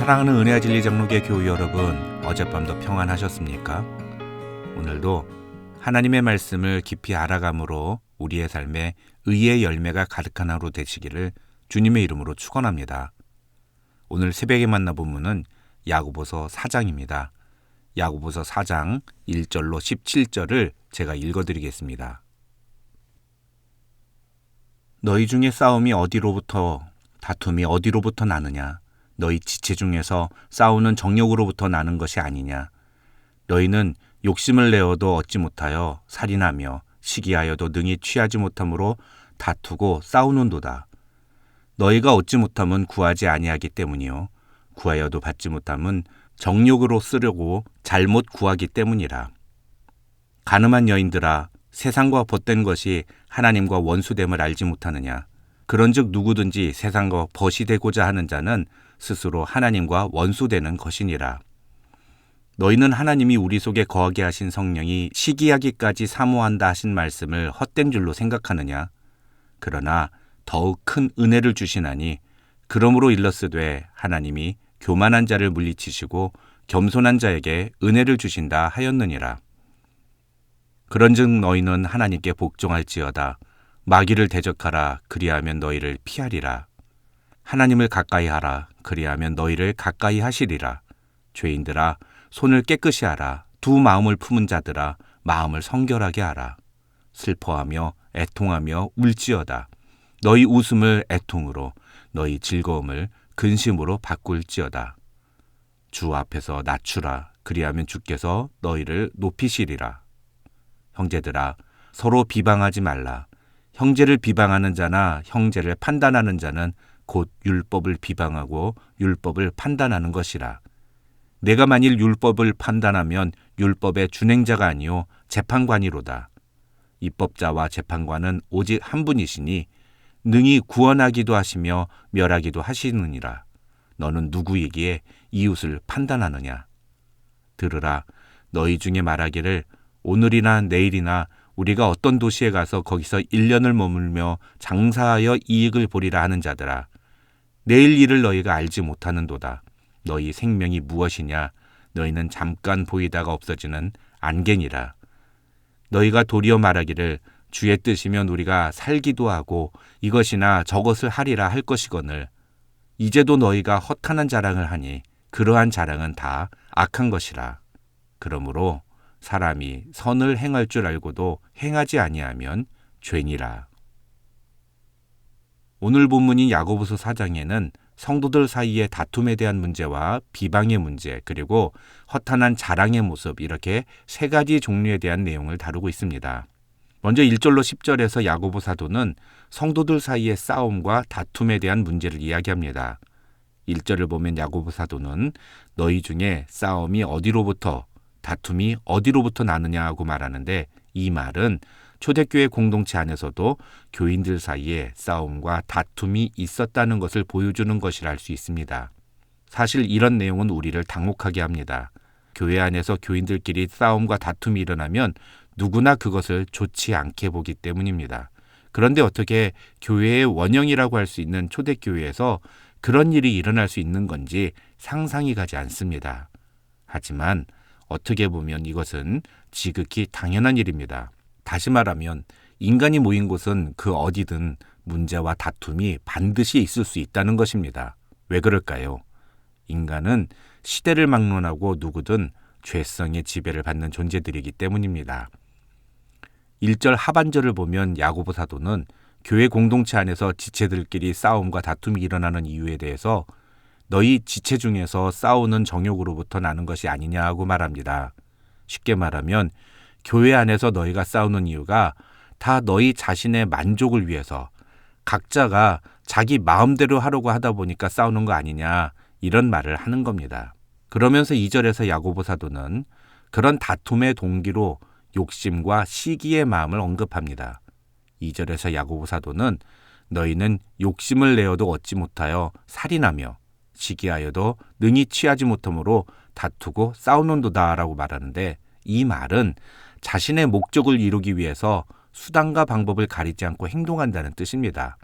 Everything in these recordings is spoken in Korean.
사랑하는 은혜와 진리 장로교 교우 여러분, 어젯밤도 평안하셨습니까? 오늘도 하나님의 말씀을 깊이 알아감으로 우리의 삶에 의의 열매가 가득한 하루 되시기를 주님의 이름으로 축원합니다. 오늘 새벽에 만나 본문은 야고보서 4장입니다. 야고보서 4장 1절로 17절을 제가 읽어드리겠습니다. 너희 중에 싸움이 어디로부터, 다툼이 어디로부터 나느냐? 너희 지체 중에서 싸우는 정욕으로부터 나는 것이 아니냐? 너희는 욕심을 내어도 얻지 못하여 살인하며 시기하여도 능히 취하지 못함으로 다투고 싸우는도다. 너희가 얻지 못함은 구하지 아니하기 때문이요 구하여도 받지 못함은 정욕으로 쓰려고 잘못 구하기 때문이라. 가늠한 여인들아, 세상과 벗된 것이 하나님과 원수됨을 알지 못하느냐? 그런즉 누구든지 세상과 벗이 되고자 하는 자는 스스로 하나님과 원수되는 것이니라. 너희는 하나님이 우리 속에 거하게 하신 성령이 시기하기까지 사모한다 하신 말씀을 헛된 줄로 생각하느냐? 그러나 더욱 큰 은혜를 주시나니 그러므로 일렀으되 하나님이 교만한 자를 물리치시고 겸손한 자에게 은혜를 주신다 하였느니라. 그런즉 너희는 하나님께 복종할지어다. 마귀를 대적하라. 그리하면 너희를 피하리라. 하나님을 가까이 하라. 그리하면 너희를 가까이 하시리라. 죄인들아, 손을 깨끗이 하라. 두 마음을 품은 자들아, 마음을 성결하게 하라. 슬퍼하며 애통하며 울지어다. 너희 웃음을 애통으로, 너희 즐거움을 근심으로 바꿀지어다. 주 앞에서 낮추라. 그리하면 주께서 너희를 높이시리라. 형제들아, 서로 비방하지 말라. 형제를 비방하는 자나 형제를 판단하는 자는 곧 율법을 비방하고 율법을 판단하는 것이라. 내가 만일 율법을 판단하면 율법의 준행자가 아니요 재판관이로다. 입법자와 재판관은 오직 한 분이시니 능히 구원하기도 하시며 멸하기도 하시느니라. 너는 누구이기에 이웃을 판단하느냐? 들으라. 너희 중에 말하기를 오늘이나 내일이나 우리가 어떤 도시에 가서 거기서 1년을 머물며 장사하여 이익을 보리라 하는 자들아, 내일 일을 너희가 알지 못하는도다. 너희 생명이 무엇이냐? 너희는 잠깐 보이다가 없어지는 안개니라. 너희가 도리어 말하기를 주의 뜻이면 우리가 살기도 하고 이것이나 저것을 하리라 할 것이거늘, 이제도 너희가 허탄한 자랑을 하니 그러한 자랑은 다 악한 것이라. 그러므로 사람이 선을 행할 줄 알고도 행하지 아니하면 죄니라. 오늘 본문인 야고보서 4장에는 성도들 사이의 다툼에 대한 문제와 비방의 문제, 그리고 허탄한 자랑의 모습, 이렇게 세 가지 종류에 대한 내용을 다루고 있습니다. 먼저 1절로 10절에서 야고보 사도는 성도들 사이의 싸움과 다툼에 대한 문제를 이야기합니다. 1절을 보면 야고보 사도는 너희 중에 싸움이 어디로부터, 다툼이 어디로부터 나느냐 하고 말하는데, 이 말은 초대교회 공동체 안에서도 교인들 사이에 싸움과 다툼이 있었다는 것을 보여주는 것이라 할 수 있습니다. 사실 이런 내용은 우리를 당혹하게 합니다. 교회 안에서 교인들끼리 싸움과 다툼이 일어나면 누구나 그것을 좋지 않게 보기 때문입니다. 그런데 어떻게 교회의 원형이라고 할 수 있는 초대교회에서 그런 일이 일어날 수 있는 건지 상상이 가지 않습니다. 하지만 어떻게 보면 이것은 지극히 당연한 일입니다. 다시 말하면 인간이 모인 곳은 그 어디든 문제와 다툼이 반드시 있을 수 있다는 것입니다. 왜 그럴까요? 인간은 시대를 막론하고 누구든 죄성의 지배를 받는 존재들이기 때문입니다. 1절 하반절을 보면 야고보 사도는 교회 공동체 안에서 지체들끼리 싸움과 다툼이 일어나는 이유에 대해서 너희 지체 중에서 싸우는 정욕으로부터 나는 것이 아니냐 하고 말합니다. 쉽게 말하면 교회 안에서 너희가 싸우는 이유가 다 너희 자신의 만족을 위해서 각자가 자기 마음대로 하려고 하다 보니까 싸우는 거 아니냐, 이런 말을 하는 겁니다. 그러면서 2절에서 야고보 사도는 그런 다툼의 동기로 욕심과 시기의 마음을 언급합니다. 2절에서 야고보 사도는 너희는 욕심을 내어도 얻지 못하여 살인하며 시기하여도 능히 취하지 못함으로 다투고 싸우는도다 라고 말하는데, 이 말은 자신의 목적을 이루기 위해서 수단과 방법을 가리지 않고 행동한다는 뜻입니다.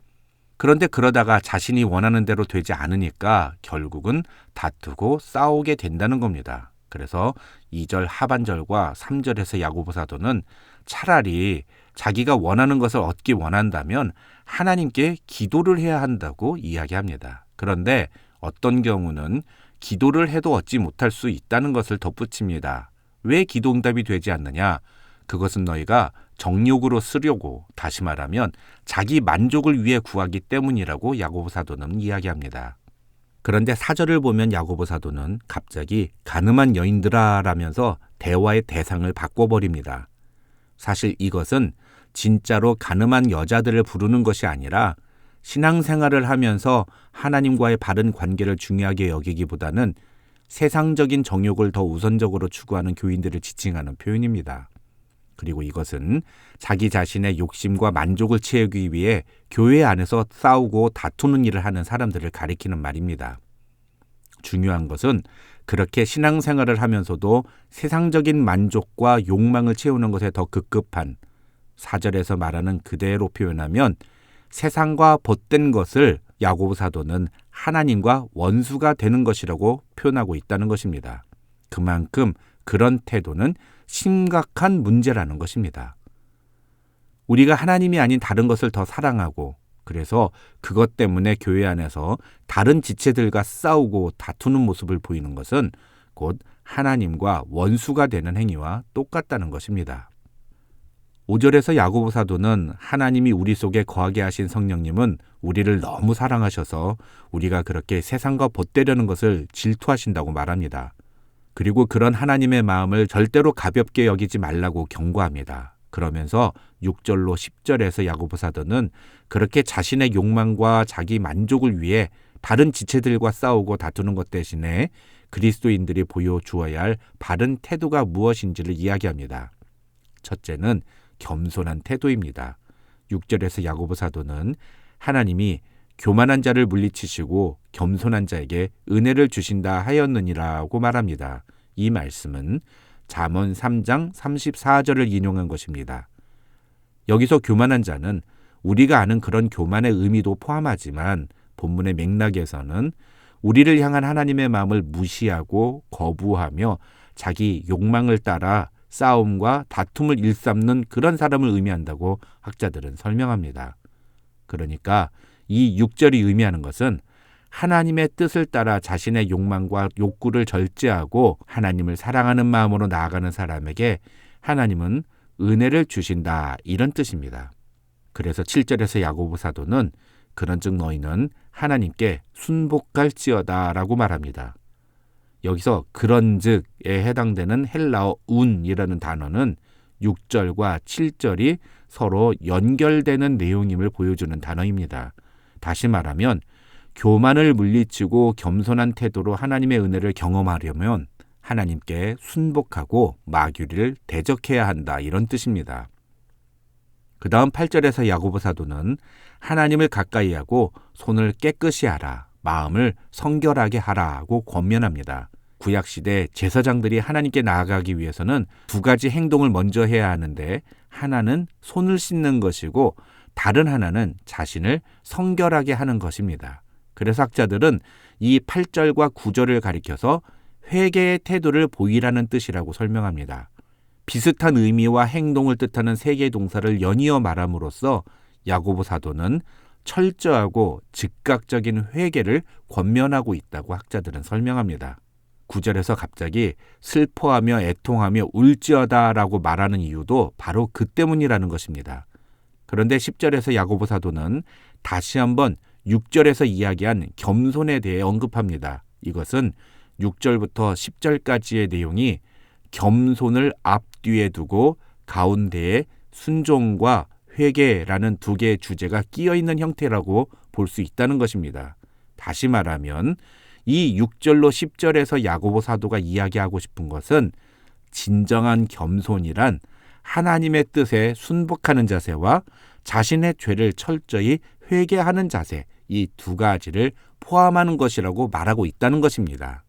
그런데 그러다가 자신이 원하는 대로 되지 않으니까 결국은 다투고 싸우게 된다는 겁니다. 그래서 2절 하반절과 3절에서 야고보 사도는 차라리 자기가 원하는 것을 얻기 원한다면 하나님께 기도를 해야 한다고 이야기합니다. 그런데 어떤 경우는 기도를 해도 얻지 못할 수 있다는 것을 덧붙입니다. 왜 기도 응답이 되지 않느냐? 그것은 너희가 정욕으로 쓰려고, 다시 말하면 자기 만족을 위해 구하기 때문이라고 야고보 사도는 이야기합니다. 그런데 4절을 보면 야고보 사도는 갑자기 가늠한 여인들아 라면서 대화의 대상을 바꿔버립니다. 사실 이것은 진짜로 가늠한 여자들을 부르는 것이 아니라 신앙생활을 하면서 하나님과의 바른 관계를 중요하게 여기기보다는 세상적인 정욕을 더 우선적으로 추구하는 교인들을 지칭하는 표현입니다. 그리고 이것은 자기 자신의 욕심과 만족을 채우기 위해 교회 안에서 싸우고 다투는 일을 하는 사람들을 가리키는 말입니다. 중요한 것은 그렇게 신앙생활을 하면서도 세상적인 만족과 욕망을 채우는 것에 더 급급한, 4절에서 말하는 그대로 표현하면 세상과 벗된 것을 야고보 사도는 하나님과 원수가 되는 것이라고 표현하고 있다는 것입니다. 그만큼 그런 태도는 심각한 문제라는 것입니다. 우리가 하나님이 아닌 다른 것을 더 사랑하고, 그래서 그것 때문에 교회 안에서 다른 지체들과 싸우고 다투는 모습을 보이는 것은 곧 하나님과 원수가 되는 행위와 똑같다는 것입니다. 5절에서 야고보 사도는 하나님이 우리 속에 거하게 하신 성령님은 우리를 너무 사랑하셔서 우리가 그렇게 세상과 벗되려는 것을 질투하신다고 말합니다. 그리고 그런 하나님의 마음을 절대로 가볍게 여기지 말라고 경고합니다. 그러면서 6절로 10절에서 야고보 사도는 그렇게 자신의 욕망과 자기 만족을 위해 다른 지체들과 싸우고 다투는 것 대신에 그리스도인들이 보여주어야 할 바른 태도가 무엇인지를 이야기합니다. 첫째는 겸손한 태도입니다. 6절에서 야고보 사도는 하나님이 교만한 자를 물리치시고 겸손한 자에게 은혜를 주신다 하였느니라고 말합니다. 이 말씀은 잠언 3장 34절을 인용한 것입니다. 여기서 교만한 자는 우리가 아는 그런 교만의 의미도 포함하지만 본문의 맥락에서는 우리를 향한 하나님의 마음을 무시하고 거부하며 자기 욕망을 따라 싸움과 다툼을 일삼는 그런 사람을 의미한다고 학자들은 설명합니다. 그러니까 이 6절이 의미하는 것은 하나님의 뜻을 따라 자신의 욕망과 욕구를 절제하고 하나님을 사랑하는 마음으로 나아가는 사람에게 하나님은 은혜를 주신다, 이런 뜻입니다. 그래서 7절에서 야고보 사도는 그런즉 너희는 하나님께 순복할지어다 라고 말합니다. 여기서 그런즉에 해당되는 헬라어 운이라는 단어는 6절과 7절이 서로 연결되는 내용임을 보여주는 단어입니다. 다시 말하면 교만을 물리치고 겸손한 태도로 하나님의 은혜를 경험하려면 하나님께 순복하고 마귀를 대적해야 한다, 이런 뜻입니다. 그 다음 8절에서 야고보 사도는 하나님을 가까이 하고 손을 깨끗이 하라, 마음을 성결하게 하라고 권면합니다. 구약시대 제사장들이 하나님께 나아가기 위해서는 두 가지 행동을 먼저 해야 하는데 하나는 손을 씻는 것이고 다른 하나는 자신을 성결하게 하는 것입니다. 그래서 학자들은 이 8절과 9절을 가리켜서 회개의 태도를 보이라는 뜻이라고 설명합니다. 비슷한 의미와 행동을 뜻하는 세 개의 동사를 연이어 말함으로써 야고보 사도는 철저하고 즉각적인 회개를 권면하고 있다고 학자들은 설명합니다. 9절에서 갑자기 슬퍼하며 애통하며 울지어다 라고 말하는 이유도 바로 그 때문이라는 것입니다. 그런데 10절에서 야고보 사도는 다시 한번 6절에서 이야기한 겸손에 대해 언급합니다. 이것은 6절부터 10절까지의 내용이 겸손을 앞뒤에 두고 가운데에 순종과 회개라는 두 개의 주제가 끼어 있는 형태라고 볼 수 있다는 것입니다. 다시 말하면 이 6절로 10절에서 야고보 사도가 이야기하고 싶은 것은 진정한 겸손이란 하나님의 뜻에 순복하는 자세와 자신의 죄를 철저히 회개하는 자세, 이 두 가지를 포함하는 것이라고 말하고 있다는 것입니다.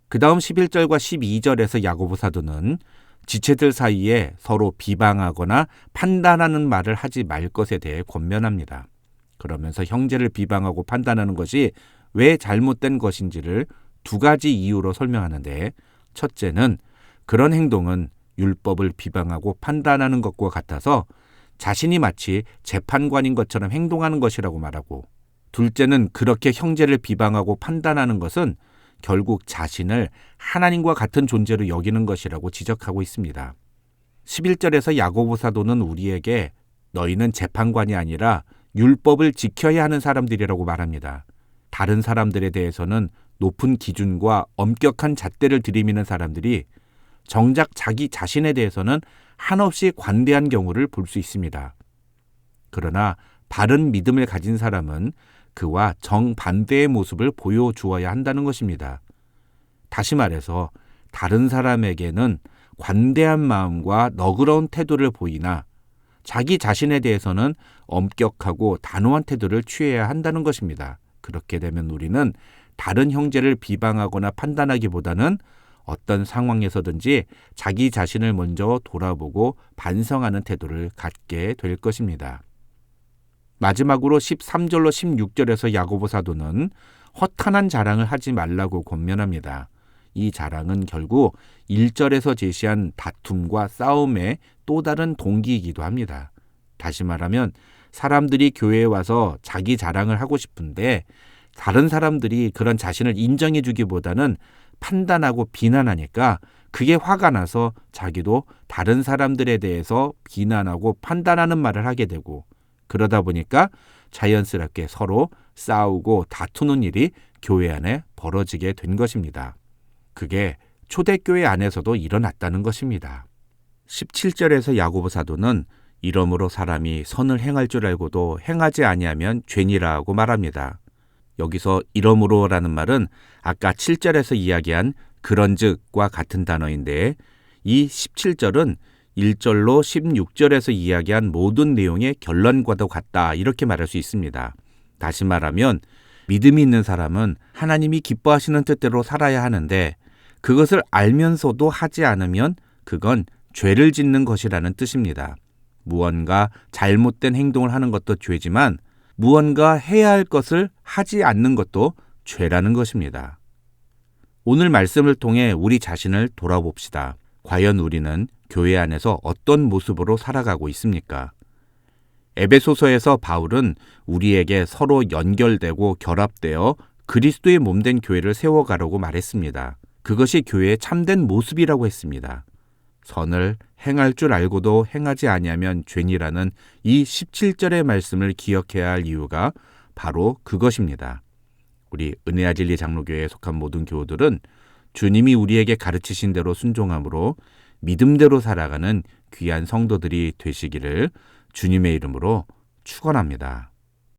그 다음 11절과 12절에서 야고보 사도는 지체들 사이에 서로 비방하거나 판단하는 말을 하지 말 것에 대해 권면합니다. 그러면서 형제를 비방하고 판단하는 것이 왜 잘못된 것인지를 두 가지 이유로 설명하는데, 첫째는 그런 행동은 율법을 비방하고 판단하는 것과 같아서 자신이 마치 재판관인 것처럼 행동하는 것이라고 말하고, 둘째는 그렇게 형제를 비방하고 판단하는 것은 결국 자신을 하나님과 같은 존재로 여기는 것이라고 지적하고 있습니다. 11절에서 야고보 사도는 우리에게 너희는 재판관이 아니라 율법을 지켜야 하는 사람들이라고 말합니다. 다른 사람들에 대해서는 높은 기준과 엄격한 잣대를 들이미는 사람들이 정작 자기 자신에 대해서는 한없이 관대한 경우를 볼 수 있습니다. 그러나 바른 믿음을 가진 사람은 그와 정반대의 모습을 보여주어야 한다는 것입니다. 다시 말해서 다른 사람에게는 관대한 마음과 너그러운 태도를 보이나 자기 자신에 대해서는 엄격하고 단호한 태도를 취해야 한다는 것입니다. 그렇게 되면 우리는 다른 형제를 비방하거나 판단하기보다는 어떤 상황에서든지 자기 자신을 먼저 돌아보고 반성하는 태도를 갖게 될 것입니다. 마지막으로 13절로 16절에서 야고보 사도는 허탄한 자랑을 하지 말라고 권면합니다. 이 자랑은 결국 1절에서 제시한 다툼과 싸움의 또 다른 동기이기도 합니다. 다시 말하면 사람들이 교회에 와서 자기 자랑을 하고 싶은데 다른 사람들이 그런 자신을 인정해 주기보다는 판단하고 비난하니까 그게 화가 나서 자기도 다른 사람들에 대해서 비난하고 판단하는 말을 하게 되고, 그러다 보니까 자연스럽게 서로 싸우고 다투는 일이 교회 안에 벌어지게 된 것입니다. 그게 초대교회 안에서도 일어났다는 것입니다. 17절에서 야고보 사도는 이러므로 사람이 선을 행할 줄 알고도 행하지 아니하면 죄니라고 말합니다. 여기서 이러므로라는 말은 아까 7절에서 이야기한 그런즉과 같은 단어인데, 이 17절은 1절로 16절에서 이야기한 모든 내용의 결론과도 같다, 이렇게 말할 수 있습니다. 다시 말하면 믿음이 있는 사람은 하나님이 기뻐하시는 뜻대로 살아야 하는데 그것을 알면서도 하지 않으면 그건 죄를 짓는 것이라는 뜻입니다. 무언가 잘못된 행동을 하는 것도 죄지만 무언가 해야 할 것을 하지 않는 것도 죄라는 것입니다. 오늘 말씀을 통해 우리 자신을 돌아봅시다. 과연 우리는 교회 안에서 어떤 모습으로 살아가고 있습니까? 에베소서에서 바울은 우리에게 서로 연결되고 결합되어 그리스도의 몸된 교회를 세워가라고 말했습니다. 그것이 교회의 참된 모습이라고 했습니다. 선을 행할 줄 알고도 행하지 아니하면 죄니라는 이 17절의 말씀을 기억해야 할 이유가 바로 그것입니다. 우리 은혜와 진리 장로교회에 속한 모든 교우들은 주님이 우리에게 가르치신 대로 순종함으로 믿음대로 살아가는 귀한 성도들이 되시기를 주님의 이름으로 축원합니다.